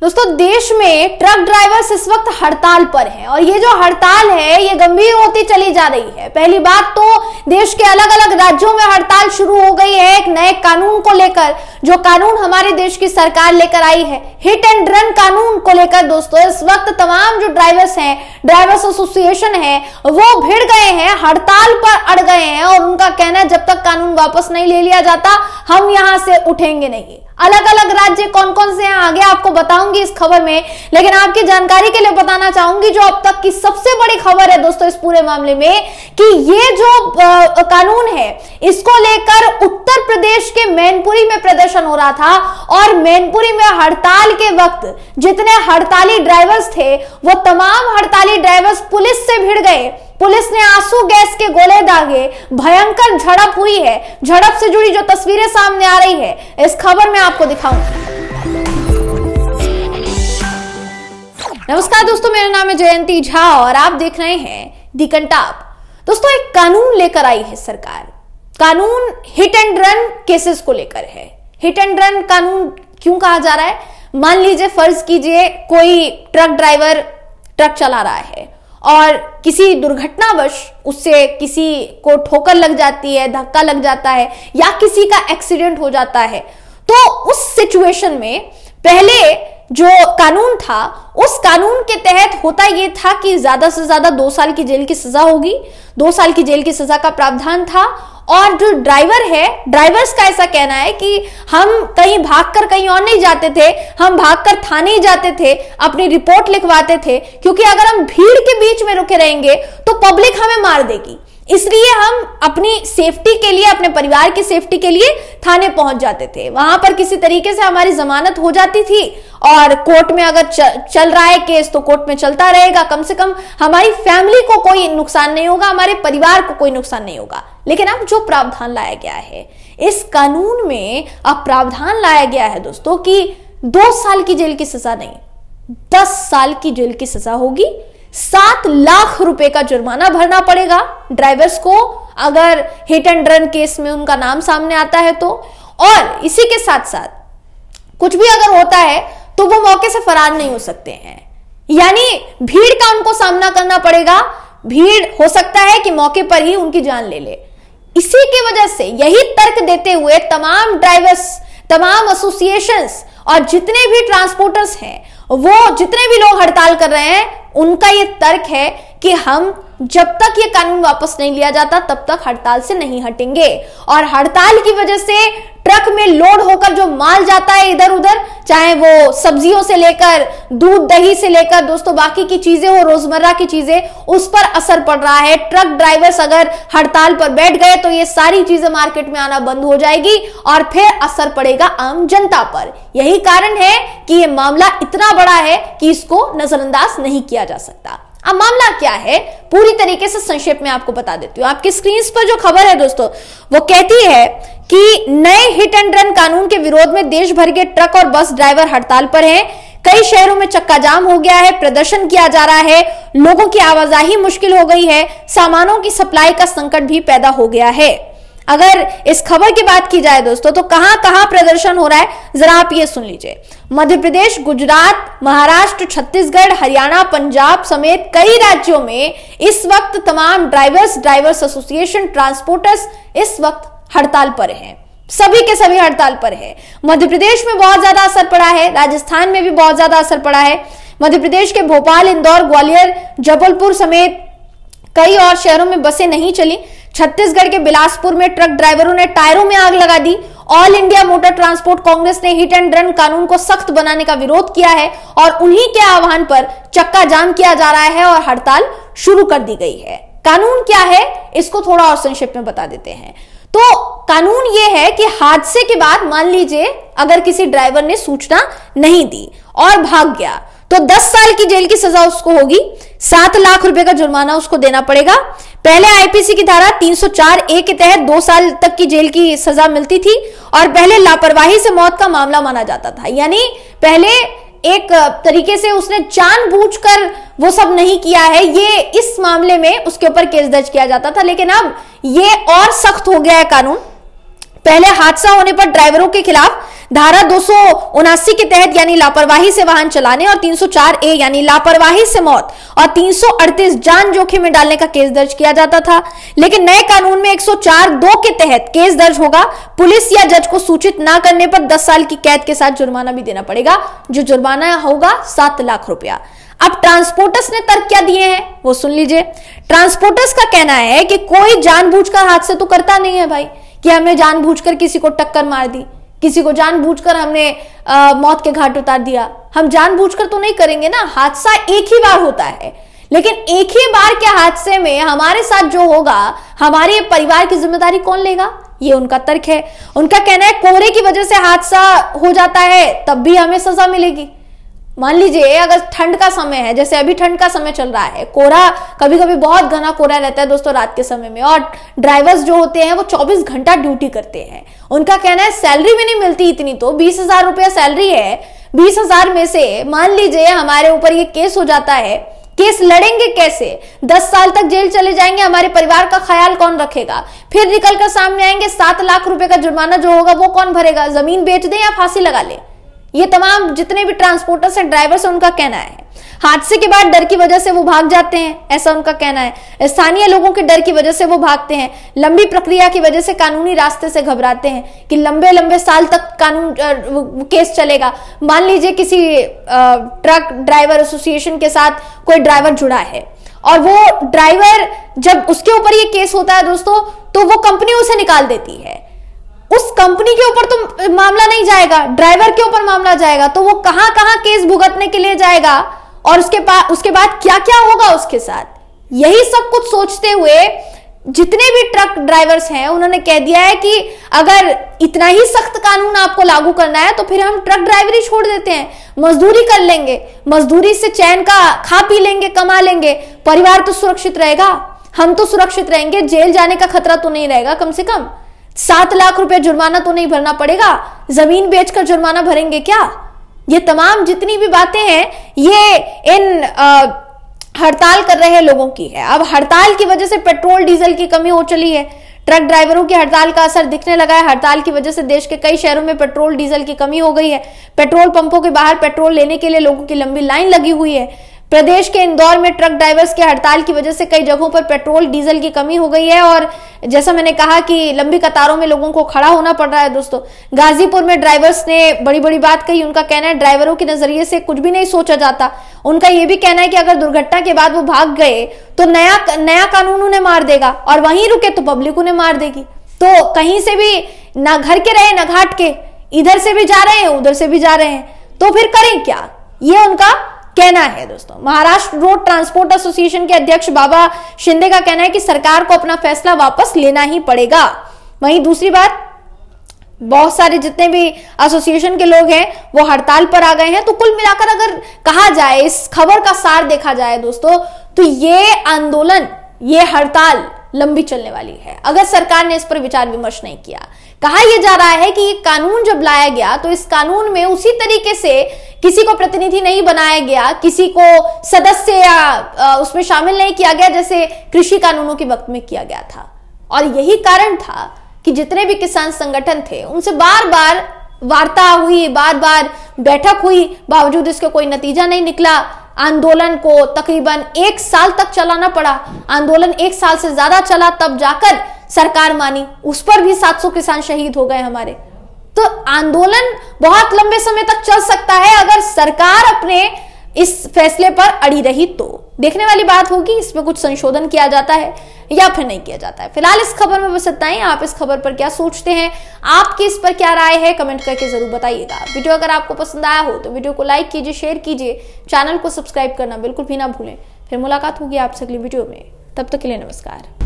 दोस्तों, देश में ट्रक ड्राइवर्स इस वक्त हड़ताल पर हैं और ये जो हड़ताल है ये गंभीर होती चली जा रही है। पहली बात तो देश के अलग अलग राज्यों में हड़ताल शुरू हो गई है एक नए कानून को लेकर, जो कानून हमारे देश की सरकार लेकर आई है, हिट एंड रन कानून को लेकर। दोस्तों, इस वक्त तमाम जो ड्राइवर्स हैं, ड्राइवर्स एसोसिएशन है, वो भिड़ गए हैं, हड़ताल पर अड़ गए हैं और उनका कहना है जब तक कानून वापस नहीं ले लिया जाता हम यहां से उठेंगे नहीं। अलग अलग राज्य कौन कौन से हैं आगे आपको बताऊंगी इस खबर में, लेकिन आपकी जानकारी के लिए बताना चाहूंगी जो अब तक की सबसे बड़ी खबर है दोस्तों इस पूरे मामले में, कि ये जो कानून है इसको लेकर उत्तर प्रदेश के मैनपुरी में प्रदर्शन हो रहा था और मैनपुरी में हड़ताल के वक्त जितने हड़ताली ड्राइवर्स थे वो तमाम हड़ताली ड्राइवर्स पुलिस से भिड़ गए। पुलिस ने आंसू गैस के गोले दागे, भयंकर झड़प हुई है। झड़प से जुड़ी जो तस्वीरें सामने आ रही है इस खबर में आपको दिखाऊंगी। नमस्कार दोस्तों, मेरा नाम है जयंती झा और आप देख रहे हैं दी कंटाप। दोस्तों, एक कानून लेकर आई है सरकार। कानून हिट एंड रन केसेस को लेकर है। हिट एंड रन कानून क्यों कहा जा रहा है? मान लीजिए, फर्ज कीजिए कोई ट्रक ड्राइवर ट्रक चला रहा है और किसी दुर्घटनावश उससे किसी को ठोकर लग जाती है, धक्का लग जाता है या किसी का एक्सीडेंट हो जाता है, तो उस सिचुएशन में पहले जो कानून था उस कानून के तहत होता यह था कि ज्यादा से ज्यादा 2 साल की जेल की सजा होगी। 2 साल की जेल की सजा का प्रावधान था। और जो ड्राइवर है, ड्राइवर्स का ऐसा कहना है कि हम कहीं भागकर कहीं और नहीं जाते थे, हम भागकर थाने ही जाते थे, अपनी रिपोर्ट लिखवाते थे, क्योंकि अगर हम भीड़ के बीच में रुके रहेंगे तो पब्लिक हमें मार देगी। इसलिए हम अपनी सेफ्टी के लिए, अपने परिवार की सेफ्टी के लिए थाने पहुंच जाते थे। वहां पर किसी तरीके से हमारी जमानत हो जाती थी और कोर्ट में अगर चल रहा है केस तो कोर्ट में चलता रहेगा। कम से कम हमारी फैमिली को कोई नुकसान नहीं होगा, हमारे परिवार को कोई नुकसान नहीं होगा। लेकिन अब जो प्रावधान लाया गया है इस कानून में, अब प्रावधान लाया गया है दोस्तों कि 2 साल की जेल की सजा नहीं, 10 साल की जेल की सजा होगी। 7 लाख रुपए का जुर्माना भरना पड़ेगा ड्राइवर्स को अगर हिट एंड रन केस में उनका नाम सामने आता है तो। और इसी के साथ साथ कुछ भी अगर होता है तो वो मौके से फरार नहीं हो सकते हैं, यानी भीड़ का उनको सामना करना पड़ेगा। भीड़ हो सकता है कि मौके पर ही उनकी जान ले ले। इसी की वजह से यही तर्क देते हुए तमाम ड्राइवर्स, तमाम एसोसिएशंस और जितने भी ट्रांसपोर्टर्स हैं, वो जितने भी लोग हड़ताल कर रहे हैं, उनका ये तर्क है कि हम जब तक ये कानून वापस नहीं लिया जाता तब तक हड़ताल से नहीं हटेंगे। और हड़ताल की वजह से ट्रक में लोड होकर जो माल जाता है इधर उधर, चाहे वो सब्जियों से लेकर दूध दही से लेकर दोस्तों बाकी की चीजें हो, रोजमर्रा की चीजें, उस पर असर पड़ रहा है। ट्रक ड्राइवर्स अगर हड़ताल पर बैठ गए तो ये सारी चीजें मार्केट में आना बंद हो जाएगी और फिर असर पड़ेगा आम जनता पर। यही कारण है कि ये मामला इतना बड़ा है कि इसको नजरअंदाज नहीं किया जा सकता। अब मामला क्या है पूरी तरीके से संक्षेप में आपको बता देती हूं। आपकी स्क्रीन पर जो खबर है दोस्तों वो कहती है कि नए हिट एंड रन कानून के विरोध में देश भर के ट्रक और बस ड्राइवर हड़ताल पर हैं। कई शहरों में चक्का जाम हो गया है, प्रदर्शन किया जा रहा है, लोगों की आवाजाही मुश्किल हो गई है, सामानों की सप्लाई का संकट भी पैदा हो गया है। अगर इस खबर की बात की जाए दोस्तों तो कहां कहां प्रदर्शन हो रहा है जरा आप ये सुन लीजिए। मध्य प्रदेश, गुजरात, महाराष्ट्र, छत्तीसगढ़, हरियाणा, पंजाब समेत कई राज्यों में इस वक्त तमाम ड्राइवर्स एसोसिएशन, ट्रांसपोर्टर्स इस वक्त हड़ताल पर हैं। सभी के सभी हड़ताल पर है। मध्य प्रदेश में बहुत ज्यादा असर पड़ा है, राजस्थान में भी बहुत ज्यादा असर पड़ा है। मध्य प्रदेश के भोपाल, इंदौर, ग्वालियर, जबलपुर समेत कई और शहरों में बसें नहीं चली। छत्तीसगढ़ के बिलासपुर में ट्रक ड्राइवरों ने टायरों में आग लगा दी। All India Motor Transport Congress ने हिट एंड रन कानून को सख्त बनाने का विरोध किया है और उन्हीं के आह्वान पर चक्का जाम किया जा रहा है और हड़ताल शुरू कर दी गई है। कानून क्या है इसको थोड़ा और संक्षेप में बता देते हैं। तो कानून यह है कि हादसे के बाद मान लीजिए अगर किसी ड्राइवर ने सूचना नहीं दी और भाग गया तो 10 साल की जेल की सजा उसको होगी, 7 लाख रुपए का जुर्माना उसको देना पड़ेगा। पहले आईपीसी की धारा 304A के तहत 2 साल तक की जेल की सजा मिलती थी और पहले लापरवाही से मौत का मामला माना जाता था, यानी पहले एक तरीके से उसने जानबूझकर वो सब नहीं किया है, ये इस मामले में उसके ऊपर केस दर्ज किया जाता था। लेकिन अब ये और सख्त हो गया है कानून। पहले हादसा होने पर ड्राइवरों के खिलाफ धारा 279 के तहत यानी लापरवाही से वाहन चलाने और 304A यानी लापरवाही से मौत और 338 जान जोखिम में डालने का केस दर्ज किया जाता था। लेकिन नए कानून में 104(2) के तहत केस दर्ज होगा। पुलिस या जज को सूचित ना करने पर 10 साल की कैद के साथ जुर्माना भी देना पड़ेगा, जो जुर्माना होगा 7 लाख रुपया। अब ट्रांसपोर्टर्स ने तर्क क्या दिए हैं वो सुन लीजिए। ट्रांसपोर्टर्स का कहना है कि कोई जानबूझकर हादसे तो करता नहीं है भाई, कि हमने जानबूझकर किसी को टक्कर मार दी, किसी को जानबूझकर हमने मौत के घाट उतार दिया। हम जानबूझकर तो नहीं करेंगे ना, हादसा एक ही बार होता है। लेकिन एक ही बार के हादसे में हमारे साथ जो होगा, हमारे परिवार की जिम्मेदारी कौन लेगा, ये उनका तर्क है। उनका कहना है कोहरे की वजह से हादसा हो जाता है तब भी हमें सजा मिलेगी। मान लीजिए अगर ठंड का समय है, जैसे अभी ठंड का समय चल रहा है, कोहरा कभी कभी बहुत घना कोहरा रहता है दोस्तों रात के समय में, और ड्राइवर्स जो होते हैं वो 24 घंटा ड्यूटी करते हैं। उनका कहना है सैलरी भी नहीं मिलती इतनी, तो 20,000 रुपया सैलरी है, 20,000 में से मान लीजिए हमारे ऊपर ये केस हो जाता है, केस लड़ेंगे कैसे? 10 साल तक जेल चले जाएंगे, हमारे परिवार का ख्याल कौन रखेगा? फिर निकलकर सामने आएंगे, 7 लाख रुपए का जुर्माना जो होगा वो कौन भरेगा? जमीन बेच दे या फांसी लगा ले? ये तमाम जितने भी ट्रांसपोर्टर्स हैं, ड्राइवर्स हैं, उनका कहना है। हादसे के बाद डर की वजह से वो भाग जाते हैं, ऐसा उनका कहना है। स्थानीय लोगों के डर की वजह से वो भागते हैं, लंबी प्रक्रिया की वजह से कानूनी रास्ते से घबराते हैं कि लंबे लंबे साल तक कानून केस चलेगा। मान लीजिए किसी ट्रक ड्राइवर एसोसिएशन के साथ कोई ड्राइवर जुड़ा है और वो ड्राइवर, जब उसके ऊपर ये केस होता है दोस्तों, तो वो कंपनी उसे निकाल देती है। उस कंपनी के ऊपर तो मामला नहीं जाएगा, ड्राइवर के ऊपर मामला जाएगा, तो वो कहां कहां केस भुगतने के लिए जाएगा और उसके बाद क्या क्या होगा उसके साथ। यही सब कुछ सोचते हुए जितने भी ट्रक ड्राइवर्स हैं उन्होंने कह दिया है कि अगर इतना ही सख्त कानून आपको लागू करना है तो फिर हम ट्रक ड्राइवरी छोड़ देते हैं, मजदूरी कर लेंगे, मजदूरी से चैन का खा पी लेंगे, कमा लेंगे, परिवार तो सुरक्षित रहेगा, हम तो सुरक्षित रहेंगे, जेल जाने का खतरा तो नहीं रहेगा, कम से कम 7 लाख रुपए जुर्माना तो नहीं भरना पड़ेगा, जमीन बेचकर जुर्माना भरेंगे क्या? ये तमाम जितनी भी बातें हैं ये इन हड़ताल कर रहे लोगों की है। अब हड़ताल की वजह से पेट्रोल डीजल की कमी हो चली है, ट्रक ड्राइवरों की हड़ताल का असर दिखने लगा है। हड़ताल की वजह से देश के कई शहरों में पेट्रोल डीजल की कमी हो गई है। पेट्रोल पंपों के बाहर पेट्रोल लेने के लिए लोगों की लंबी लाइन लगी हुई है। प्रदेश के इंदौर में ट्रक ड्राइवर्स के हड़ताल की वजह से कई जगहों पर पेट्रोल डीजल की कमी हो गई है और जैसा मैंने कहा कि लंबी कतारों में लोगों को खड़ा होना पड़ रहा है दोस्तों। गाजीपुर में ड्राइवर्स ने बड़ी बड़ी बात कही। उनका कहना है ड्राइवरों के नजरिए से कुछ भी नहीं सोचा जाता। उनका यह भी कहना है कि अगर दुर्घटना के बाद वो भाग गए तो नया कानून उन्हें मार देगा और वहीं रुके तो पब्लिक उन्हें मार देगी। तो कहीं से भी ना घर के रहे ना घाट के, इधर से भी जा रहे हैं उधर से भी जा रहे हैं, तो फिर करें क्या? ये उनका कहना है दोस्तों। महाराष्ट्र रोड ट्रांसपोर्ट एसोसिएशन के अध्यक्ष बाबा शिंदे का कहना है कि सरकार को अपना फैसला वापस लेना ही पड़ेगा। वहीं दूसरी बात, बहुत सारे जितने भी एसोसिएशन के लोग हैं वो हड़ताल पर आ गए हैं। तो कुल मिलाकर अगर कहा जाए, इस खबर का सार देखा जाए दोस्तों, तो ये आंदोलन, ये हड़ताल लंबी चलने वाली है अगर सरकार ने इस पर विचार विमर्श नहीं किया। कहा यह जा रहा है कि ये कानून जब लाया गया तो इस कानून में उसी तरीके से किसी को प्रतिनिधि नहीं बनाया गया, किसी को सदस्य या उसमें शामिल नहीं किया गया जैसे कृषि कानूनों के वक्त में किया गया था। और यही कारण था कि जितने भी किसान संगठन थे उनसे बार बार वार्ता हुई, बार बार बैठक हुई, बावजूद इसके कोई नतीजा नहीं निकला। आंदोलन को तकरीबन 1 साल तक चलाना पड़ा। आंदोलन 1 साल से ज्यादा चला, तब जाकर सरकार मानी। उस पर भी 700 किसान शहीद हो गए हमारे। तो आंदोलन बहुत लंबे समय तक चल सकता है अगर सरकार अपने इस फैसले पर अड़ी रही तो। देखने वाली बात होगी इसमें कुछ संशोधन किया जाता है या फिर नहीं किया जाता है। फिलहाल इस खबर में बस इतना ही। आप इस खबर पर क्या सोचते हैं, आपकी इस पर क्या राय है, कमेंट करके जरूर बताइएगा। वीडियो अगर आपको पसंद आया हो तो वीडियो को लाइक कीजिए, शेयर कीजिए, चैनल को सब्सक्राइब करना बिल्कुल भी ना भूलें। फिर मुलाकात होगी आपसे अगली वीडियो में, तब तक के लिए नमस्कार।